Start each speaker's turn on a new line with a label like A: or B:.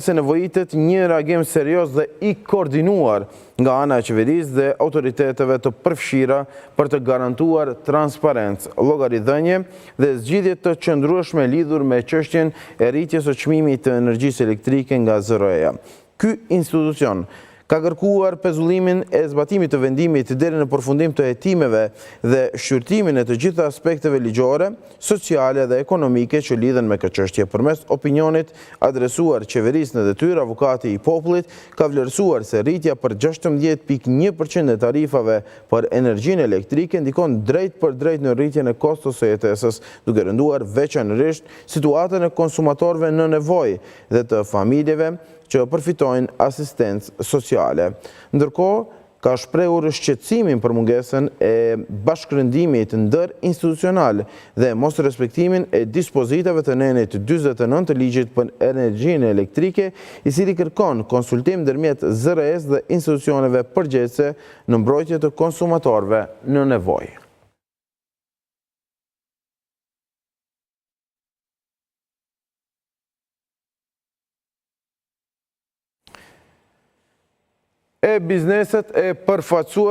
A: se nevojitet një reagim serios dhe i koordinuar nga ana e qeverisë dhe autoriteteve të përfshira për të garantuar transparencë, llogaridhënie dhe zgjidhje të qëndrueshme lidhur me çështjen e rritjes së çmimit të energjisë elektrike nga zero-eja. Ky institucion ka kërkuar pezullimin e zbatimit të vendimit deri në përfundim të hetimeve dhe shqyrtimin e të gjitha aspekteve ligjore, sociale dhe ekonomike që lidhen me këtë çështje. Përmes opinionit adresuar qeverisë në detyrë, avukati i popullit ka vlerësuar se rritja për 16.1% e tarifave për energjinë elektrike ndikon drejt për drejt në rritjen e kostos së jetesës, duke rënduar veçanërisht situatën e konsumatorëve në nevojë dhe të familjeve që përfitojnë asistencë sociale. Ndërkohë, ka shprehur shqetësimin për mungesën e bashkërëndimit ndër-institucional dhe mos respektimin e dispozitave të nenit 49 të ligjit për energjinë elektrike, i cili kërkon konsultim ndërmjet ZRS dhe institucioneve përgjegjëse në mbrojtje të konsumatorëve në nevojë. Bizneset e përfaqësuar